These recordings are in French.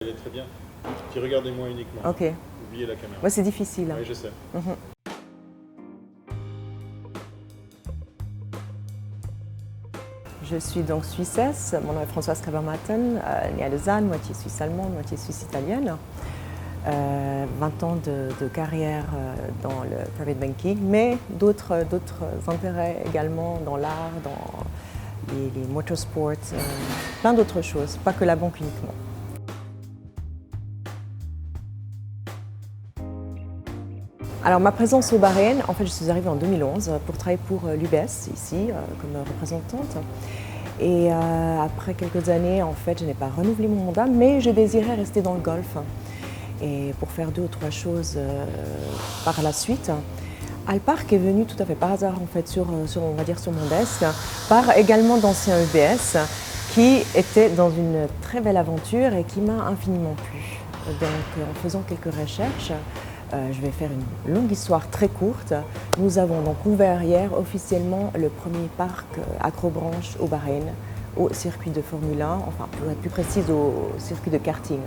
Elle est très bien. Puis regardez-moi uniquement. Ok. Oubliez la caméra. Ouais, c'est difficile. Oui, je sais. Je suis donc suissesse, mon nom est Françoise Krabermatten, née à Lausanne, moitié suisse-allemande, moitié suisse-italienne. 20 ans de carrière dans le private banking, mais d'autres intérêts également dans l'art, dans les motorsports, plein d'autres choses, pas que la banque uniquement. Alors ma présence au Bahreïn, en fait je suis arrivée en 2011 pour travailler pour l'UBS ici comme représentante. Et après quelques années, en fait, je n'ai pas renouvelé mon mandat, mais je désirais rester dans le golf. Et pour faire 2 ou 3 choses par la suite, Alpark est venu tout à fait par hasard en fait on va dire sur mon desk, par également d'anciens UBS qui étaient dans une très belle aventure et qui m'a infiniment plu. Donc en faisant quelques recherches, je vais faire une longue histoire très courte. Nous avons donc ouvert hier officiellement le premier parc acrobranche au Bahreïn, au circuit de Formule 1, enfin pour être plus précise au circuit de karting.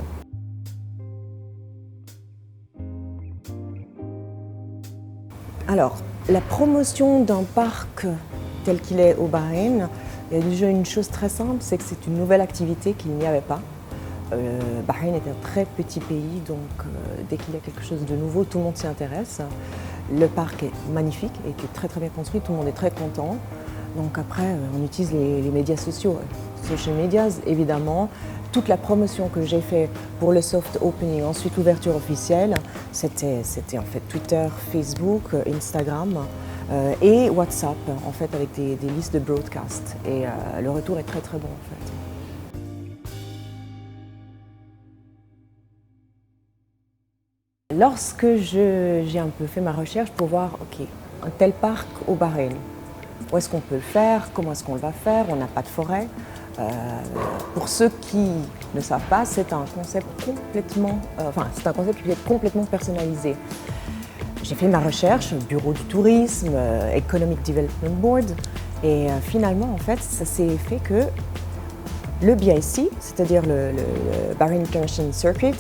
Alors, la promotion d'un parc tel qu'il est au Bahreïn, il y a déjà une chose très simple, c'est que c'est une nouvelle activité qu'il n'y avait pas. Bahreïn est un très petit pays, donc dès qu'il y a quelque chose de nouveau, tout le monde s'y intéresse. Le parc est magnifique et est très très bien construit, tout le monde est très content. Donc après, on utilise les médias sociaux, social media évidemment. Toute la promotion que j'ai faite pour le soft opening, ensuite l'ouverture officielle, c'était en fait Twitter, Facebook, Instagram et WhatsApp, en fait avec des listes de broadcast. Et le retour est très très bon en fait. Lorsque j'ai un peu fait ma recherche pour voir, ok, un tel parc au Bahreïn, où est-ce qu'on peut le faire, comment est-ce qu'on va faire, on n'a pas de forêt. Pour ceux qui ne savent pas, c'est un concept complètement, qui est complètement personnalisé. J'ai fait ma recherche, Bureau du tourisme, Economic Development Board, et finalement, en fait, ça s'est fait que le BIC, c'est-à-dire le Bahrain International Circuit,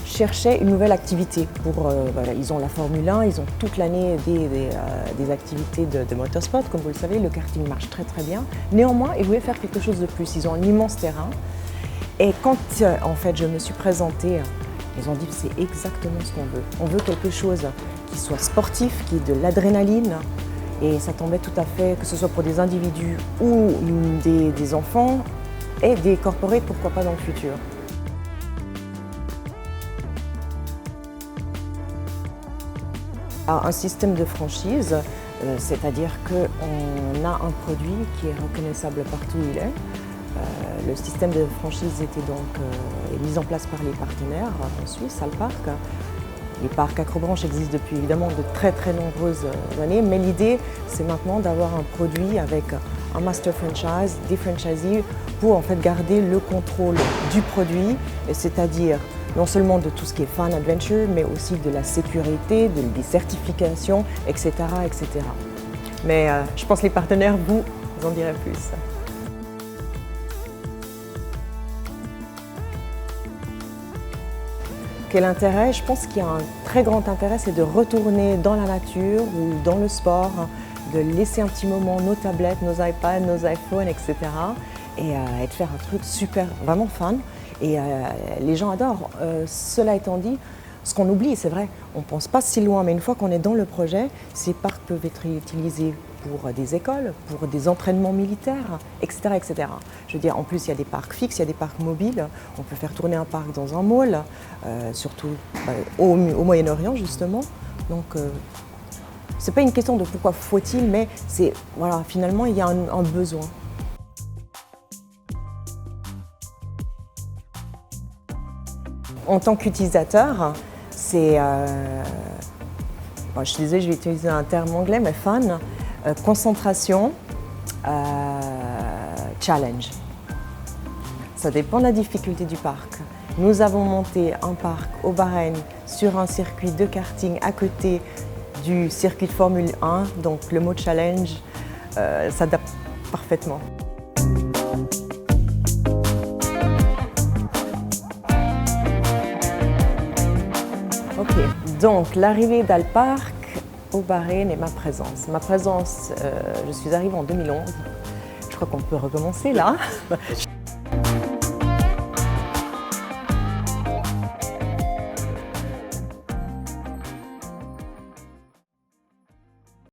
cherchait une nouvelle activité. Voilà, ils ont la Formule 1, ils ont toute l'année des activités de motorsport. Comme vous le savez, le karting marche très très bien. Néanmoins, ils voulaient faire quelque chose de plus. Ils ont un immense terrain. Et quand en fait, je me suis présentée, ils ont dit c'est exactement ce qu'on veut. On veut quelque chose qui soit sportif, qui ait de l'adrénaline. Et ça tombait tout à fait, que ce soit pour des individus ou des enfants et des corporates, pourquoi pas dans le futur. Un système de franchise, c'est-à-dire qu'on a un produit qui est reconnaissable partout où il est. Le système de franchise était donc mis en place par les partenaires en Suisse, Alpark. Les parcs acrobranche existent depuis évidemment de très très nombreuses années, mais l'idée c'est maintenant d'avoir un produit avec un master franchise, des franchisés pour en fait garder le contrôle du produit, c'est-à-dire non seulement de tout ce qui est fun adventure, mais aussi de la sécurité, des certifications, etc., etc. Mais je pense que les partenaires, vous en direz plus. Quel intérêt? Je pense qu'il y a un très grand intérêt, c'est de retourner dans la nature ou dans le sport, de laisser un petit moment nos tablettes, nos iPads, nos iPhones, etc. Et de faire un truc super, vraiment fun. Et les gens adorent. Cela étant dit, ce qu'on oublie, c'est vrai, on ne pense pas si loin, mais une fois qu'on est dans le projet, ces parcs peuvent être utilisés pour des écoles, pour des entraînements militaires, etc., etc. Je veux dire, en plus, il y a des parcs fixes, il y a des parcs mobiles. On peut faire tourner un parc dans un mall, surtout au Moyen-Orient, justement. Donc, ce n'est pas une question de pourquoi faut-il, mais c'est, voilà, finalement, il y a un besoin. En tant qu'utilisateur, c'est, je suis désolée, je vais utiliser un terme anglais, mais fun, concentration, challenge. Ça dépend de la difficulté du parc. Nous avons monté un parc au Bahreïn sur un circuit de karting à côté du circuit de Formule 1, donc le mot challenge s'adapte parfaitement. Ok, donc l'arrivée d'Alparc au Bahreïn et ma présence. Ma présence, je suis arrivée en 2011. Je crois qu'on peut recommencer là.